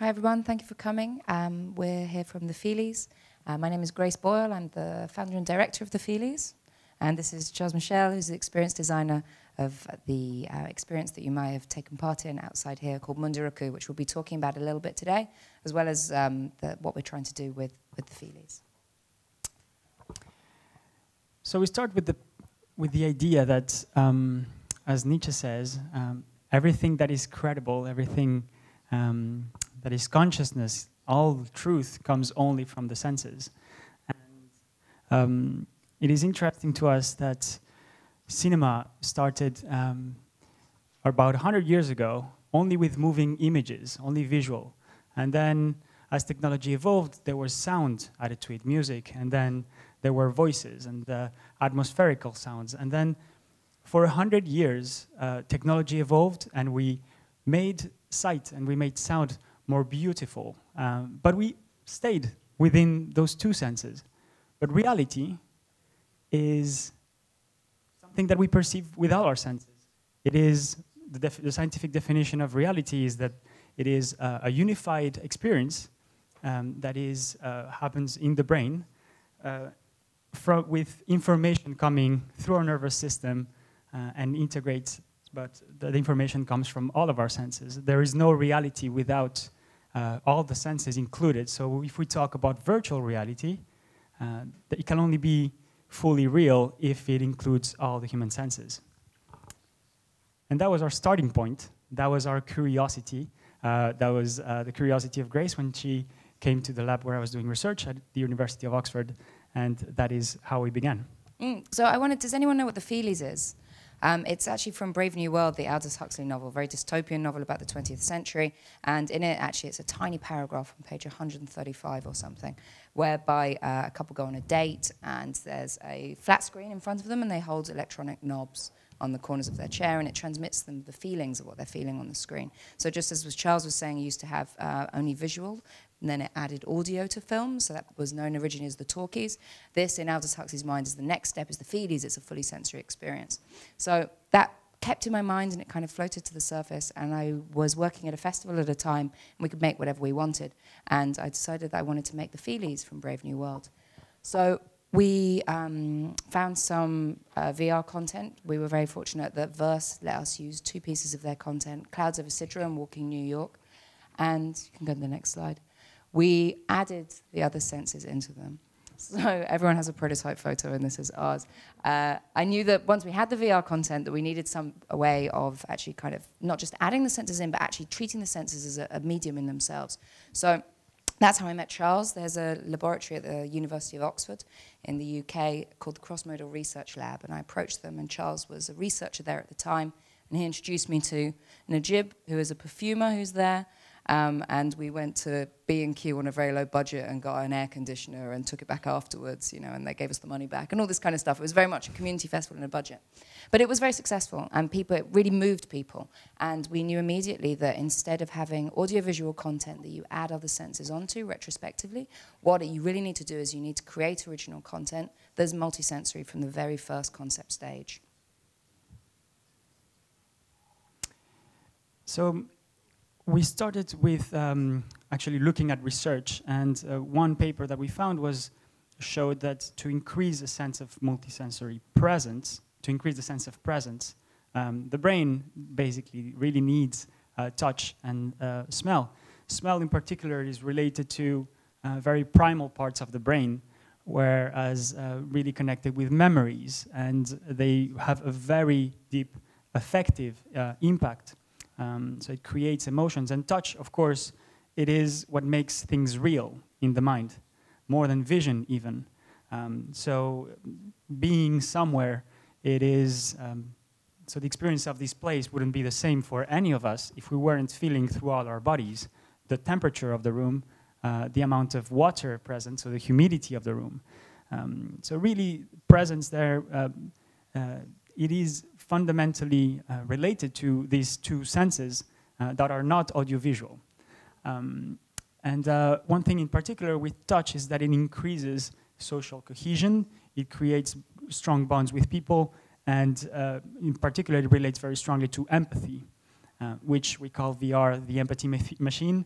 Hi everyone, thank you for coming. We're here from the Feelies. My name is Grace Boyle, I'm the founder and director of the Feelies. And this is Charles Michel, who's the experience designer of the experience that you might have taken part in outside here called Munduruku, which we'll be talking about a little bit today, as well as what we're trying to do with the Feelies. So we start with the idea that, as Nietzsche says, everything that is credible, everything that is consciousness, all truth comes only from the senses. And it is interesting to us that cinema started about 100 years ago only with moving images, only visual. And then as technology evolved, there was sound added to it, music, and then there were voices and atmospherical sounds. And then for 100 years, technology evolved and we made sight and we made sound more beautiful. But we stayed within those two senses. But reality is something that we perceive with all our senses. It is, the scientific definition of reality is that it is a unified experience that is, happens in the brain with information coming through our nervous system and integrates, but the information comes from all of our senses. There is no reality without all the senses included. So if we talk about virtual reality, it can only be fully real if it includes all the human senses. And that was our starting point. That was our curiosity. That was the curiosity of Grace when she came to the lab where I was doing research at the University of Oxford, and that is how we began. So I wanted, does anyone know what the Feelies is? It's actually from Brave New World, the Aldous Huxley novel, a very dystopian novel about the 20th century. And in it, actually, it's a tiny paragraph on page 135 or something, whereby a couple go on a date, and there's a flat screen in front of them, and they hold electronic knobs on the corners of their chair, and it transmits them the feelings of what they're feeling on the screen. So just as Charles was saying, you used to have only visual, and then it added audio to film, so that was known originally as the talkies. This, in Aldous Huxley's mind, is the next step, is the Feelies. It's a fully sensory experience. So that kept in my mind, and it kind of floated to the surface, and I was working at a festival at a time, and we could make whatever we wanted. And I decided that I wanted to make the Feelies from Brave New World. So we found some VR content. We were very fortunate that Verse let us use 2 pieces of their content, Clouds Over Sidra and Walking New York. And you can go to the next slide. We added the other senses into them. So everyone has a prototype photo, and this is ours. I knew that once we had the VR content, that we needed a way of actually kind of not just adding the senses in, but actually treating the senses as a medium in themselves. So that's how I met Charles. There's a laboratory at the University of Oxford in the UK called the Cross-Modal Research Lab, and I approached them, and Charles was a researcher there at the time, and he introduced me to Najib, who is a perfumer who's there, and we went to B&Q on a very low budget and got an air conditioner and took it back afterwards, you know, and they gave us the money back and all this kind of stuff. It was very much a community festival and a budget. But it was very successful, and it really moved people. And we knew immediately that instead of having audiovisual content that you add other senses onto retrospectively, what you really need to do is you need to create original content that's multisensory from the very first concept stage. So we started with actually looking at research, and one paper that we found showed that to increase a sense of multisensory presence, to increase the sense of presence, the brain basically really needs touch and smell. Smell in particular is related to very primal parts of the brain, whereas really connected with memories, and they have a very deep affective impact. So it creates emotions. And touch, of course, it is what makes things real in the mind, more than vision even. So being somewhere, it is, so the experience of this place wouldn't be the same for any of us if we weren't feeling through all our bodies the temperature of the room, the amount of water present, so the humidity of the room. So really, presence there, it is fundamentally related to these two senses that are not audiovisual. And one thing in particular with touch is that it increases social cohesion, it creates strong bonds with people, and in particular it relates very strongly to empathy, which we call VR the empathy machine.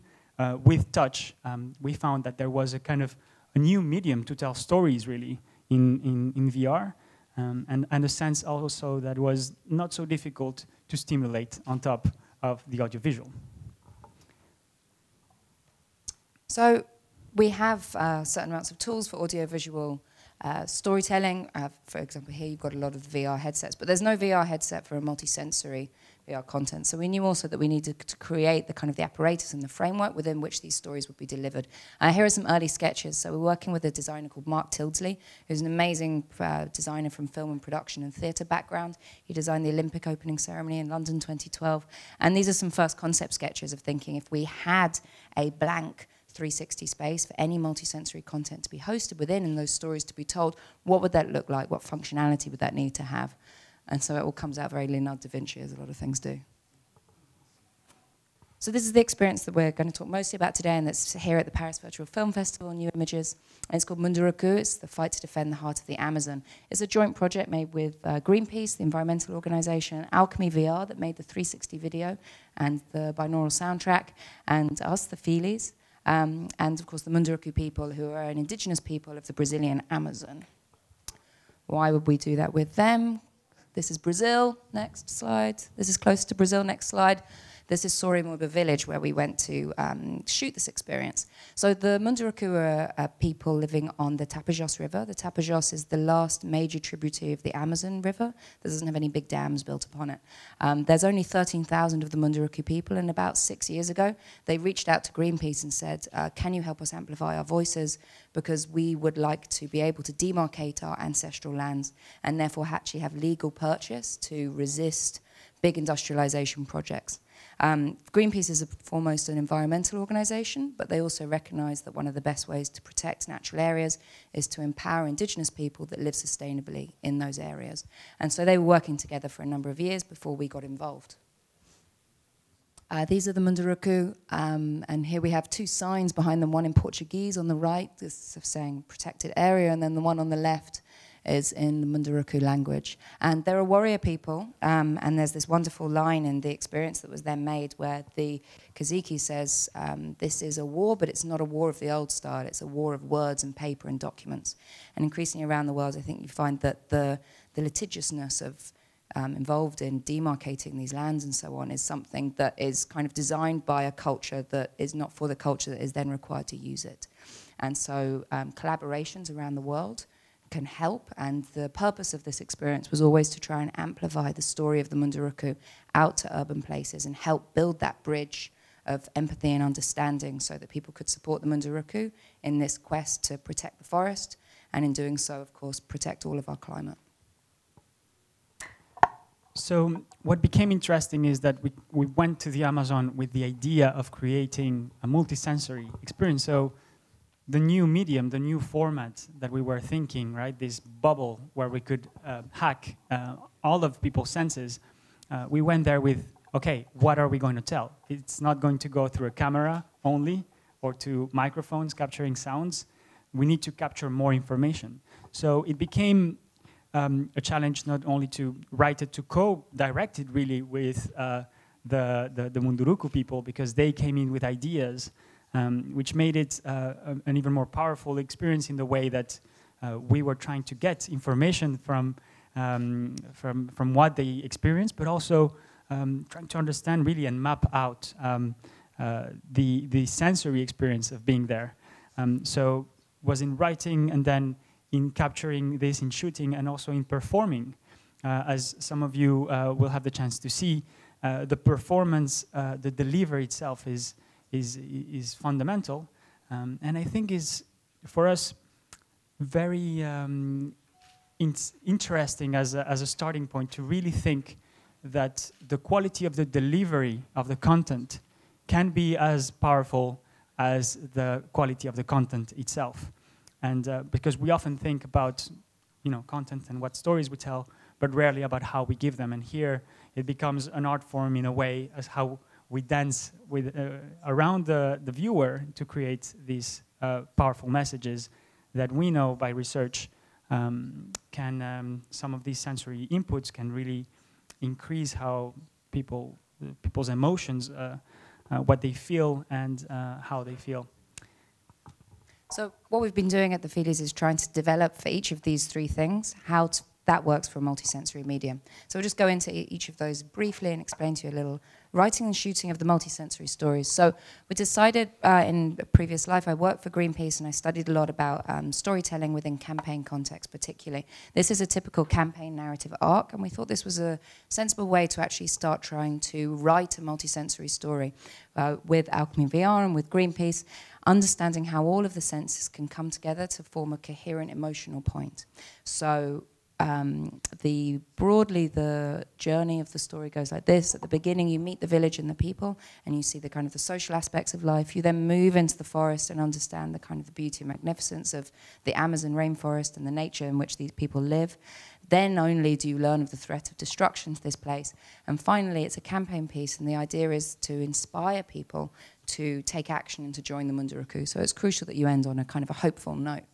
with touch, we found that there was a kind of a new medium to tell stories, really, in VR, and a sense also that was not so difficult to stimulate on top of the audiovisual. So we have certain amounts of tools for audiovisual storytelling. For example, here you've got a lot of VR headsets, but there's no VR headset for a multisensory VR content. So we knew also that we needed to create the kind of the apparatus and the framework within which these stories would be delivered. Here are some early sketches. So we're working with a designer called Mark Tildesley, who's an amazing designer from film and production and theatre background. He designed the Olympic opening ceremony in London 2012. And these are some first concept sketches of thinking if we had a blank 360 space for any multisensory content to be hosted within and those stories to be told, what would that look like? What functionality would that need to have? And so it all comes out very Leonardo da Vinci, as a lot of things do. So this is the experience that we're going to talk mostly about today, and that's here at the Paris Virtual Film Festival, NewImages. And it's called Munduruku. It's the fight to defend the heart of the Amazon. It's a joint project made with Greenpeace, the environmental organization, Alchemy VR, that made the 360 video and the binaural soundtrack, and us, the Feelies. And of course the Munduruku people, who are an indigenous people of the Brazilian Amazon. Why would we do that with them? This is Brazil, next slide. This is close to Brazil, next slide. This is Sorimoba village where we went to shoot this experience. So the Munduruku are people living on the Tapajós River. The Tapajós is the last major tributary of the Amazon River that doesn't have any big dams built upon it. There's only 13,000 of the Munduruku people, and about 6 years ago, they reached out to Greenpeace and said, can you help us amplify our voices, because we would like to be able to demarcate our ancestral lands and therefore actually have legal purchase to resist big industrialization projects. Greenpeace is foremost an environmental organization, but they also recognize that one of the best ways to protect natural areas is to empower indigenous people that live sustainably in those areas. And so they were working together for a number of years before we got involved. These are the Munduruku, and here we have two signs behind them, one in Portuguese on the right, this is saying protected area, and then the one on the left is in the Munduruku language. And they're a warrior people, and there's this wonderful line in the experience that was then made where the Kaziki says, this is a war, but it's not a war of the old style, it's a war of words and paper and documents. And increasingly around the world, I think you find that the litigiousness of involved in demarcating these lands and so on is something that is kind of designed by a culture that is not for the culture that is then required to use it. And so collaborations around the world can help, and the purpose of this experience was always to try and amplify the story of the Munduruku out to urban places and help build that bridge of empathy and understanding so that people could support the Munduruku in this quest to protect the forest, and in doing so, of course, protect all of our climate. So what became interesting is that we went to the Amazon with the idea of creating a multisensory experience. So the new medium, the new format that we were thinking, right, this bubble where we could hack all of people's senses, we went there with, okay, what are we going to tell? It's not going to go through a camera only or to microphones capturing sounds. We need to capture more information. So it became a challenge not only to write it, to co-direct it really with the Munduruku people, because they came in with ideas which made it an even more powerful experience in the way that we were trying to get information from what they experienced, but also trying to understand really and map out the sensory experience of being there. So was in writing and then in capturing this, in shooting, and also in performing. As some of you will have the chance to see, the performance, the delivery itself is fundamental, and I think is, for us, very interesting as a starting point to really think that the quality of the delivery of the content can be as powerful as the quality of the content itself. And because we often think about, content and what stories we tell, but rarely about how we give them. And here it becomes an art form in a way as how we dance with around the viewer to create these powerful messages that we know by research some of these sensory inputs can really increase how people's emotions what they feel and how they feel. So what we've been doing at the Feelies is trying to develop for each of these three things how that works for a multisensory medium. So we'll just go into each of those briefly and explain to you a little writing and shooting of the multisensory stories. So we decided in a previous life, I worked for Greenpeace and I studied a lot about storytelling within campaign context particularly. This is a typical campaign narrative arc, and we thought this was a sensible way to actually start trying to write a multisensory story with Alchemy VR and with Greenpeace, understanding how all of the senses can come together to form a coherent emotional point. So broadly the journey of the story goes like this. At the beginning you meet the village and the people and you see the kind of the social aspects of life. You then move into the forest and understand the kind of the beauty and magnificence of the Amazon rainforest and the nature in which these people live. Then only do you learn of the threat of destruction to this place. And finally it's a campaign piece, and the idea is to inspire people to take action and to join the Munduruku. So it's crucial that you end on a kind of a hopeful note.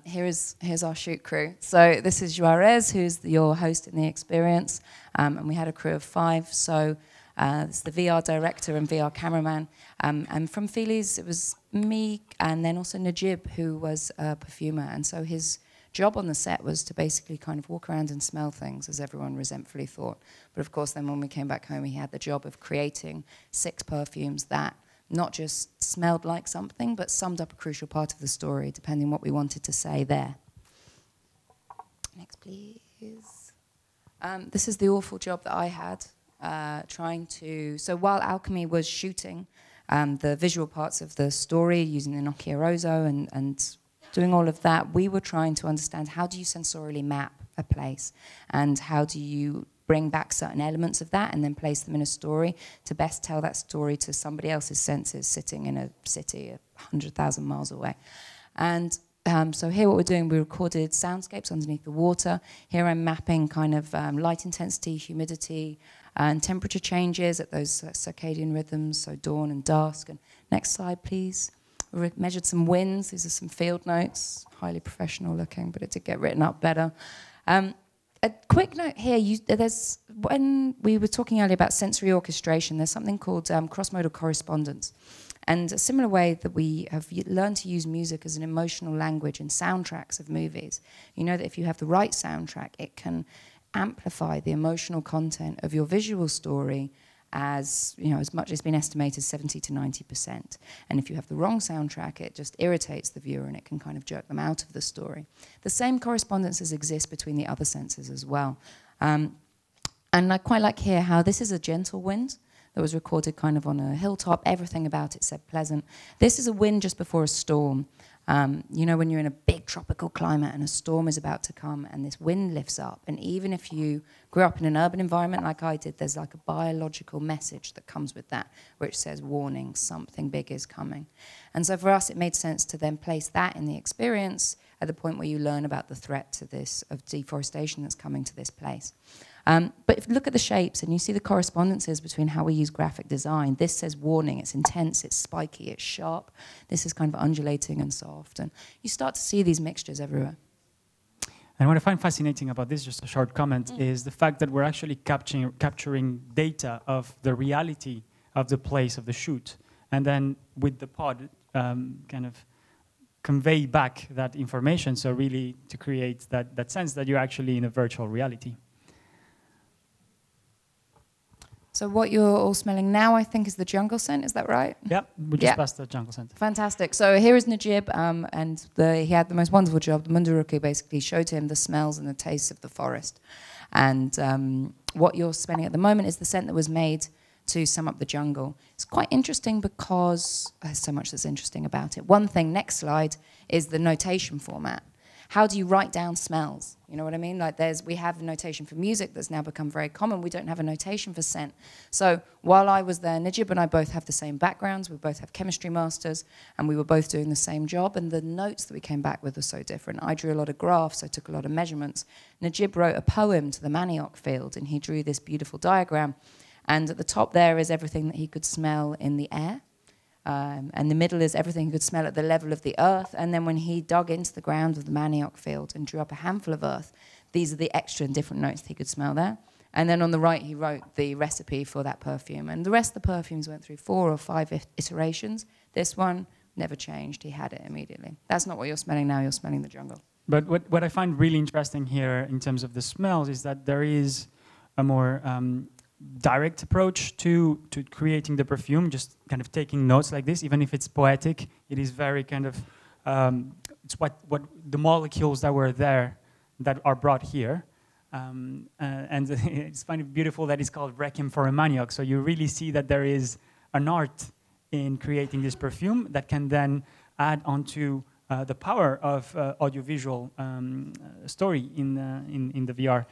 Here's our shoot crew. So this is Juarez, who's your host in the experience, and we had a crew of 5. So it's the VR director and VR cameraman. And from Feelies, it was me, and then also Najib, who was a perfumer. And so his job on the set was to basically kind of walk around and smell things, as everyone resentfully thought. But of course, then when we came back home, he had the job of creating 6 perfumes that not just smelled like something, but summed up a crucial part of the story, depending on what we wanted to say there. Next, please. This is the awful job that I had, so while Alchemy was shooting the visual parts of the story using the Nokia Rozo and doing all of that, we were trying to understand how do you sensorially map a place, and how do you bring back certain elements of that and then place them in a story to best tell that story to somebody else's senses sitting in a city 100,000 miles away. And so here what we're doing, we recorded soundscapes underneath the water. Here I'm mapping kind of light intensity, humidity, and temperature changes at those circadian rhythms, so dawn and dusk. And next slide, please. We measured some winds. These are some field notes, highly professional looking, but it did get written up better. A quick note here, when we were talking earlier about sensory orchestration, there's something called cross-modal correspondence. And a similar way that we have learned to use music as an emotional language in soundtracks of movies. You know that if you have the right soundtrack, it can amplify the emotional content of your visual story as much as been estimated 70 to 90%. And if you have the wrong soundtrack, it just irritates the viewer and it can kind of jerk them out of the story. The same correspondences exist between the other senses as well. And I quite like here how this is a gentle wind that was recorded kind of on a hilltop. Everything about it said pleasant. This is a wind just before a storm. You know, when you're in a big tropical climate and a storm is about to come and this wind lifts up, and even if you grew up in an urban environment like I did, there's like a biological message that comes with that, which says, warning, something big is coming. And so for us, it made sense to then place that in the experience at the point where you learn about the threat to this, of deforestation that's coming to this place. But if you look at the shapes and you see the correspondences between how we use graphic design, this says warning, it's intense, it's spiky, it's sharp. This is kind of undulating and soft. And you start to see these mixtures everywhere. And what I find fascinating about this, just a short comment, is the fact that we're actually capturing data of the reality of the place of the shoot. And then with the pod, kind of convey back that information, so really to create that sense that you're actually in a virtual reality. So what you're all smelling now, I think, is the jungle scent. Is that right? Yeah, we just passed the jungle scent. Fantastic. So here is Najib, and he had the most wonderful job. The Munduruku basically showed him the smells and the tastes of the forest. And what you're smelling at the moment is the scent that was made to sum up the jungle. It's quite interesting because there's so much that's interesting about it. One thing, next slide, is the notation format. How do you write down smells? You know what I mean? Like we have a notation for music that's now become very common. We don't have a notation for scent. So while I was there, Najib and I both have the same backgrounds. We both have chemistry masters, and we were both doing the same job. And the notes that we came back with were so different. I drew a lot of graphs. I took a lot of measurements. Najib wrote a poem to the manioc field, and he drew this beautiful diagram. And at the top there is everything that he could smell in the air. And the middle is everything he could smell at the level of the earth. And then when he dug into the ground of the manioc field and drew up a handful of earth, these are the extra and different notes that he could smell there. And then on the right, he wrote the recipe for that perfume. And the rest of the perfumes went through 4 or 5 iterations. This one never changed. He had it immediately. That's not what you're smelling now. You're smelling the jungle. But what I find really interesting here in terms of the smells is that there is a more direct approach to creating the perfume, just kind of taking notes like this. Even if it's poetic, it is very kind of, it's what the molecules that were there that are brought here. And it's kind of beautiful that it's called Requiem for a Maniac. So you really see that there is an art in creating this perfume that can then add onto the power of audiovisual story in the VR.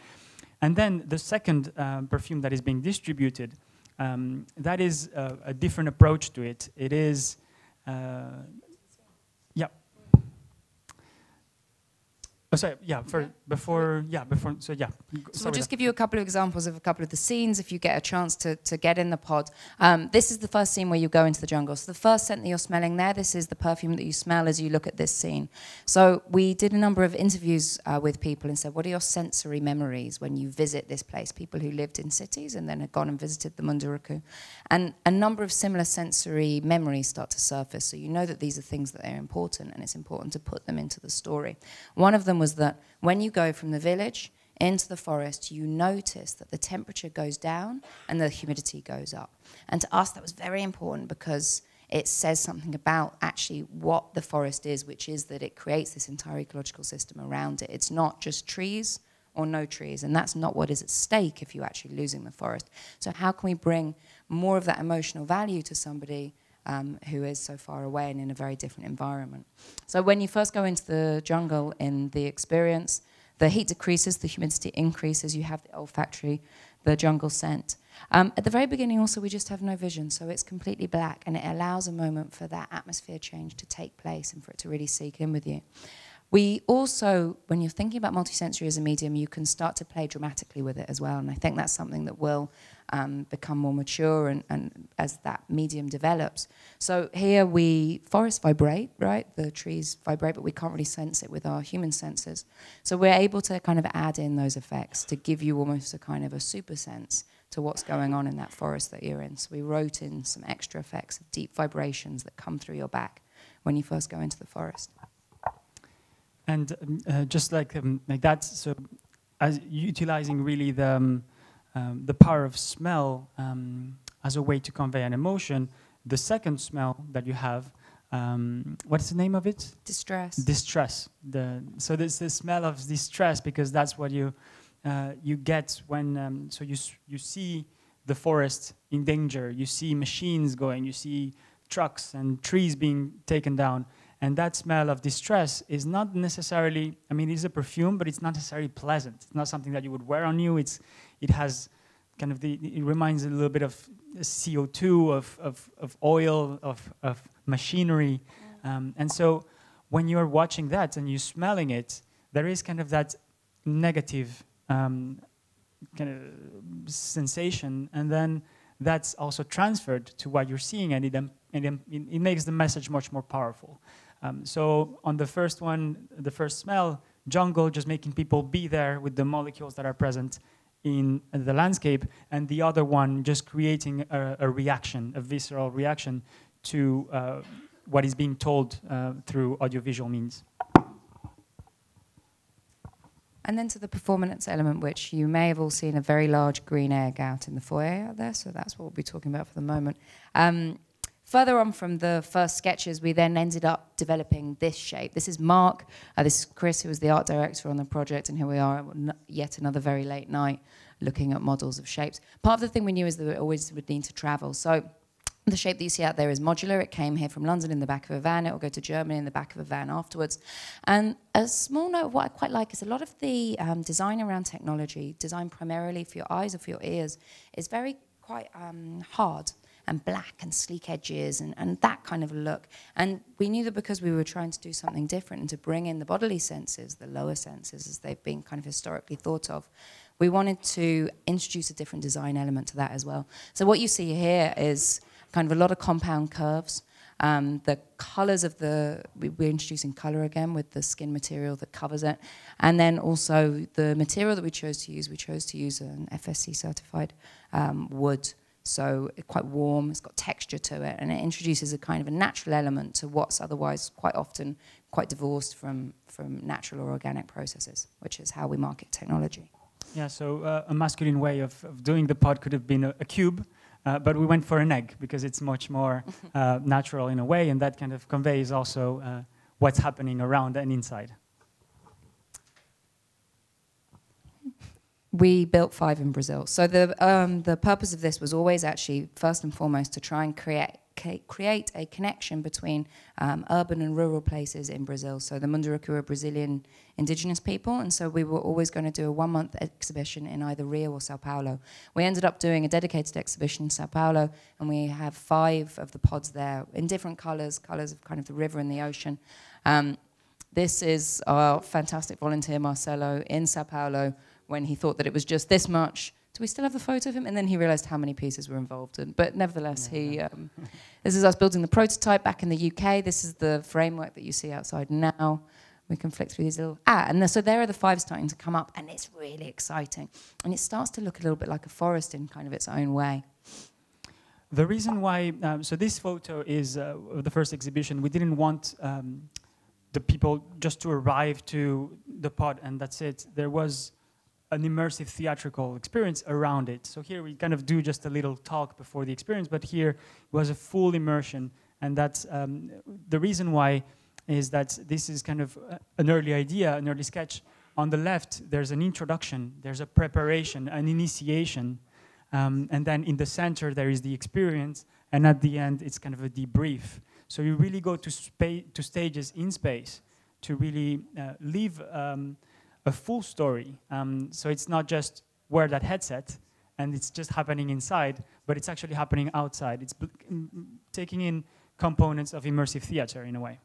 And then the second perfume that is being distributed, that is a different approach to it. It is, yeah. Oh, sorry, yeah, before. So we'll just give you a couple of examples of a couple of the scenes if you get a chance to get in the pod. This is the first scene where you go into the jungle. So the first scent that you're smelling there, this is the perfume that you smell as you look at this scene. So we did a number of interviews with people and said, what are your sensory memories when you visit this place? People who lived in cities and then had gone and visited the Munduruku. And a number of similar sensory memories start to surface. So you know that these are things that are important, and it's important to put them into the story. One of them was that when you go from the village into the forest, you notice that the temperature goes down and the humidity goes up. And to us, that was very important because it says something about actually what the forest is, which is that it creates this entire ecological system around it. It's not just trees or no trees, and that's not what is at stake if you're actually losing the forest. So how can we bring more of that emotional value to somebody who is so far away and in a very different environment? So when you first go into the jungle in the experience, the heat decreases, the humidity increases, you have the olfactory, the jungle scent. At the very beginning also we just have no vision, so it's completely black, and it allows a moment for that atmosphere change to take place and for it to really sink in with you. We also, when you're thinking about multisensory as a medium, you can start to play dramatically with it as well, and I think that's something that will become more mature and as that medium develops. So here forests vibrate, right? The trees vibrate, but we can't really sense it with our human senses. So we're able to kind of add in those effects to give you almost a kind of a super sense to what's going on in that forest that you're in. So we wrote in some extra effects of deep vibrations that come through your back when you first go into the forest. And just like that, so as utilizing really the power of smell as a way to convey an emotion, the second smell that you have, what's the name of it? Distress. Distress. So there's the smell of distress, because that's what you get when so you see the forest in danger, you see machines going, you see trucks and trees being taken down. And that smell of distress is not necessarily, I mean, it's a perfume, but it's not necessarily pleasant. It's not something that you would wear on you. It has kind of it reminds a little bit of CO2, of oil, of machinery. And so when you're watching that and you're smelling it, there is kind of that negative kind of sensation. And then that's also transferred to what you're seeing, and it makes the message much more powerful. So on the first one, the first smell, jungle, just making people be there with the molecules that are present in the landscape, and the other one just creating a reaction, a visceral reaction to what is being told through audiovisual means. And then to the performance element, which you may have all seen a very large green egg out in the foyer out there, so that's what we'll be talking about for the moment. Further on from the first sketches, we then ended up developing this shape. This is Mark, this is Chris, who was the art director on the project, and here we are at yet another very late night looking at models of shapes. Part of the thing we knew is that we always would need to travel. So the shape that you see out there is modular. It came here from London in the back of a van. It will go to Germany in the back of a van afterwards. And a small note of what I quite like is a lot of the design around technology, designed primarily for your eyes or for your ears, is very quite hard and black and sleek edges and that kind of look. And we knew that because we were trying to do something different and to bring in the bodily senses, the lower senses as they've been kind of historically thought of, we wanted to introduce a different design element to that as well. So what you see here is kind of a lot of compound curves. The colours of we're introducing colour again with the skin material that covers it. And then also the material that we chose to use an FSC certified wood. So it's quite warm, it's got texture to it, and it introduces a kind of a natural element to what's otherwise quite often quite divorced from natural or organic processes, which is how we market technology. Yeah, so a masculine way of doing the pod could have been a cube, but we went for an egg because it's much more natural in a way, and that kind of conveys also what's happening around and inside. We built 5 in Brazil. So the purpose of this was always actually, first and foremost, to try and create a connection between urban and rural places in Brazil. So the Munduruku are Brazilian indigenous people, and so we were always going to do a 1-month exhibition in either Rio or Sao Paulo. We ended up doing a dedicated exhibition in Sao Paulo, and we have 5 of the pods there in different colours of kind of the river and the ocean. This is our fantastic volunteer, Marcelo, in Sao Paulo, when he thought that it was just this much. Do we still have the photo of him? And then he realized how many pieces were involved in. But nevertheless, this is us building the prototype back in the UK. This is the framework that you see outside now. We can flick through these little... so there are the 5 starting to come up, and it's really exciting. And it starts to look a little bit like a forest in kind of its own way. The reason why... so this photo is of the first exhibition. We didn't want the people just to arrive to the pod and that's it. There was an immersive theatrical experience around it. So here we kind of do just a little talk before the experience, but here it was a full immersion. And that's the reason why is that this is kind of an early idea, an early sketch. On the left, there's an introduction, there's a preparation, an initiation. And then in the center, there is the experience. And at the end, it's kind of a debrief. So you really go to stages in space to really live a full story. So it's not just wear that headset and it's just happening inside, but it's actually happening outside. It's taking in components of immersive theater in a way.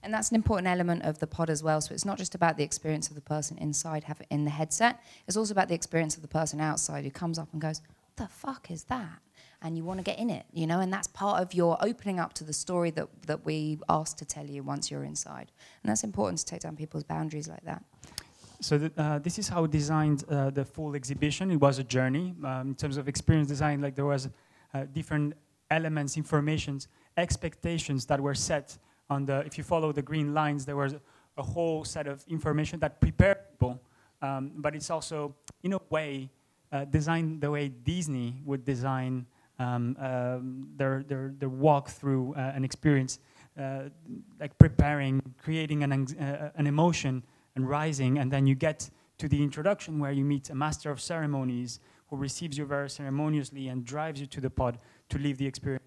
And that's an important element of the pod as well. So it's not just about the experience of the person inside in the headset. It's also about the experience of the person outside who comes up and goes, what the fuck is that? And you want to get in it, you know, and that's part of your opening up to the story that we ask to tell you once you're inside. And that's important to take down people's boundaries like that. So this is how we designed the full exhibition. It was a journey in terms of experience design. Like there was different elements, informations, expectations that were set on the. If you follow the green lines, there was a whole set of information that prepared people. But it's also, in a way, designed the way Disney would design their walk through an experience, like preparing, creating an emotion. And rising, and then you get to the introduction where you meet a master of ceremonies who receives you very ceremoniously and drives you to the pod to live the experience.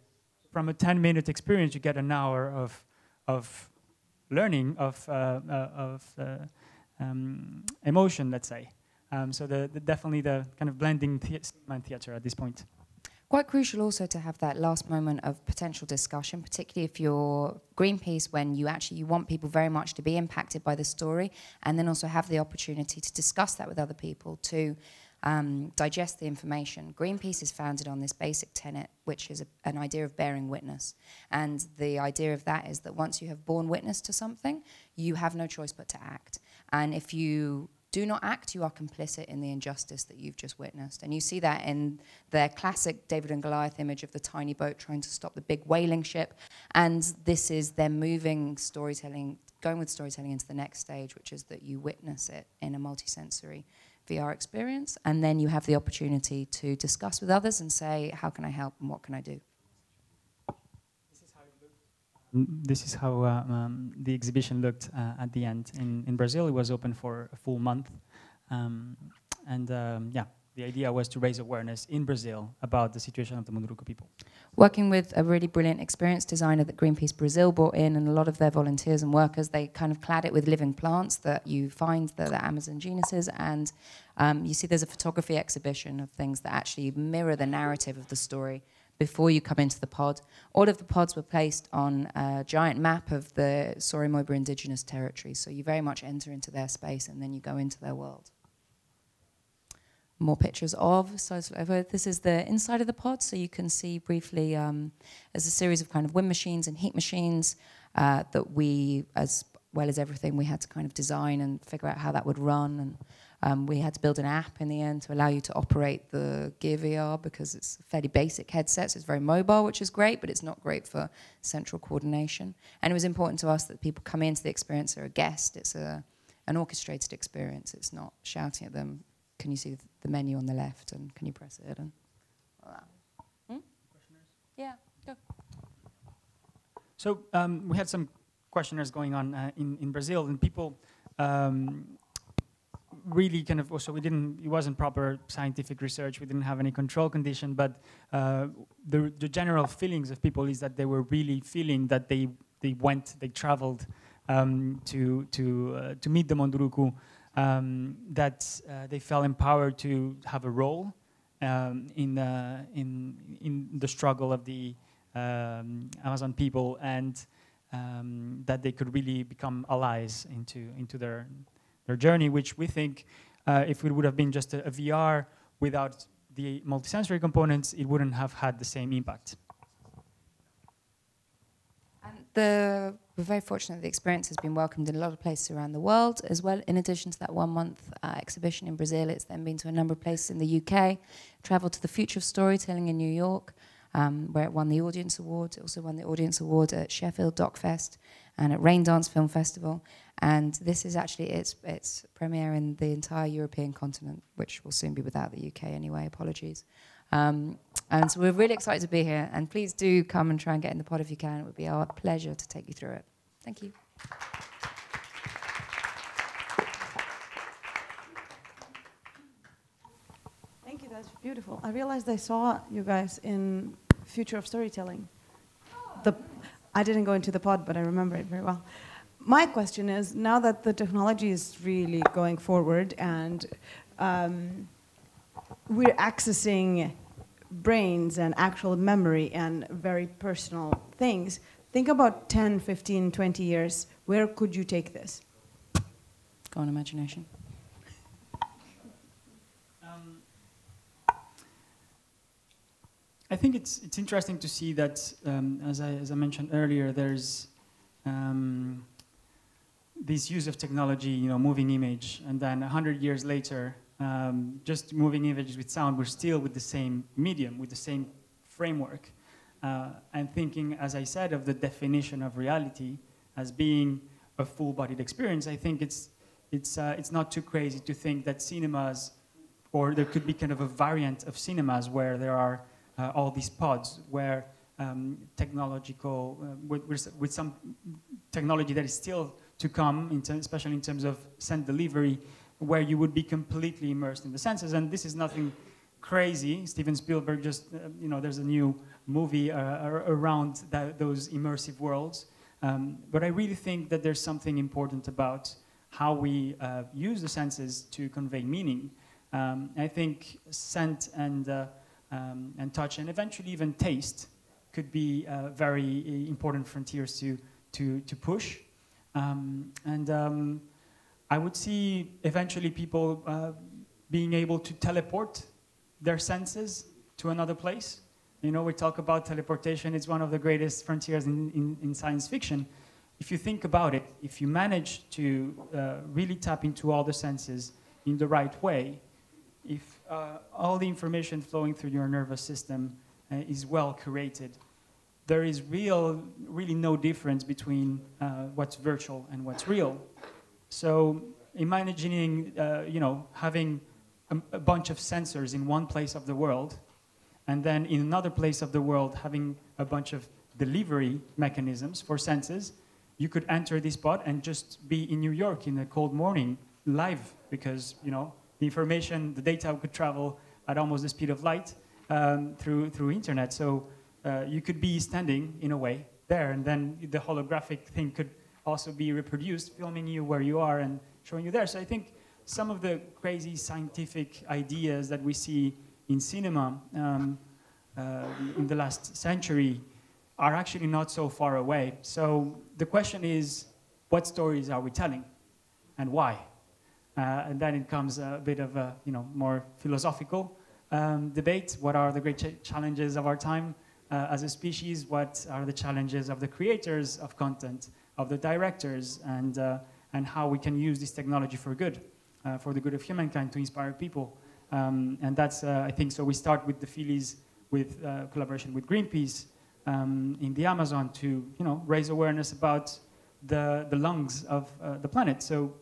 From a 10-minute experience, you get an hour of learning, of emotion, let's say. So definitely the kind of blending cinema and theater at this point. Quite crucial also to have that last moment of potential discussion, particularly if you're Greenpeace, when you want people very much to be impacted by the story, and then also have the opportunity to discuss that with other people, to digest the information. Greenpeace is founded on this basic tenet, which is an idea of bearing witness. And the idea of that is that once you have borne witness to something, you have no choice but to act. And if you do not act, you are complicit in the injustice that you've just witnessed. And you see that in their classic David and Goliath image of the tiny boat trying to stop the big whaling ship. And this is them moving storytelling, going with storytelling into the next stage, which is that you witness it in a multisensory VR experience. And then you have the opportunity to discuss with others and say, how can I help and what can I do? This is how the exhibition looked at the end. In Brazil, it was open for a full month. Yeah, the idea was to raise awareness in Brazil about the situation of the Munduruku people. Working with a really brilliant experience designer that Greenpeace Brazil brought in, and a lot of their volunteers and workers, they kind of clad it with living plants that you find that are Amazon genuses, and you see there's a photography exhibition of things that actually mirror the narrative of the story before you come into the pod. All of the pods were placed on a giant map of the Sorimoiba indigenous territories, so you very much enter into their space and then you go into their world. more pictures of. So this is the inside of the pod, so you can see briefly there's a series of kind of wind machines and heat machines that we, as well as everything, we had to kind of design and figure out how that would run. And we had to build an app in the end to allow you to operate the Gear VR, because it's a fairly basic headset, so it's very mobile, which is great, but it's not great for central coordination. And it was important to us that people come into the experience, they're a guest. It's an orchestrated experience. It's not shouting at them, can you see the menu on the left, and can you press it? And yeah, go. So we had some questionnaires going on in Brazil, and people really kind of, also it wasn't proper scientific research, we didn't have any control condition, but the general feelings of people is that they were really feeling that they traveled to meet the Munduruku, that they felt empowered to have a role in the struggle of the Amazon people, and that they could really become allies into their journey, which we think if it would have been just a VR without the multisensory components, it wouldn't have had the same impact. And we're very fortunate the experience has been welcomed in a lot of places around the world as well. In addition to that 1 month exhibition in Brazil, it's then been to a number of places in the UK, travelled to the Future of Storytelling in New York, where it won the Audience Award. It also won the Audience Award at Sheffield Doc Fest and at Rain Dance Film Festival. And this is actually its premiere in the entire European continent, which will soon be without the UK anyway, apologies. And so we're really excited to be here, and please do come and try and get in the pod if you can. It would be our pleasure to take you through it. Thank you. Thank you, that's beautiful. I realized I saw you guys in Future of Storytelling. I didn't go into the pod, but I remember it very well. My question is, now that the technology is really going forward and we're accessing brains and actual memory and very personal things, think about 10, 15, 20 years, where could you take this? Go on, imagination. I think it's interesting to see that, as I mentioned earlier, there's this use of technology, moving image, and then 100 years later, just moving images with sound, we're still with the same medium, with the same framework. And thinking, as I said, of the definition of reality as being a full-bodied experience, I think it's not too crazy to think that cinemas, or there could be kind of a variant of cinemas where there are all these pods, where technological, with some technology that is still to come, especially in terms of scent delivery, where you would be completely immersed in the senses. And this is nothing crazy. Steven Spielberg just, there's a new movie around those immersive worlds. But I really think that there's something important about how we use the senses to convey meaning. I think scent and touch, and eventually even taste, could be very important frontiers to push. I would see eventually people being able to teleport their senses to another place. We talk about teleportation. It's one of the greatest frontiers in science fiction. If you think about it, if you manage to really tap into all the senses in the right way, if all the information flowing through your nervous system is well curated, there is really no difference between what's virtual and what's real. So imagining, having a bunch of sensors in one place of the world, and then in another place of the world having a bunch of delivery mechanisms for senses, you could enter this pod and just be in New York in a cold morning, live, because the information, the data could travel at almost the speed of light through internet. So you could be standing, in a way, there, and then the holographic thing could also be reproduced, filming you where you are and showing you there. So I think some of the crazy scientific ideas that we see in cinema in the last century are actually not so far away. So the question is, what stories are we telling and why? And then it comes a bit of a more philosophical debate. What are the great challenges of our time as a species? What are the challenges of the creators of content, of the directors, and how we can use this technology for good, for the good of humankind, to inspire people. And that's, I think, so we start with the Feelies with collaboration with Greenpeace in the Amazon to raise awareness about the lungs of the planet. So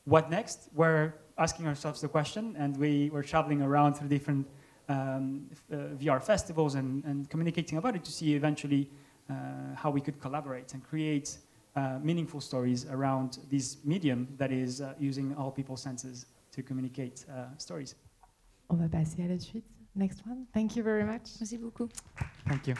what next? We're asking ourselves the question, and we were traveling around through different VR festivals and communicating about it to see eventually how we could collaborate and create meaningful stories around this medium that is using all people's senses to communicate stories. On va passer à la suite. Next one. Thank you very much. Merci beaucoup. Thank you.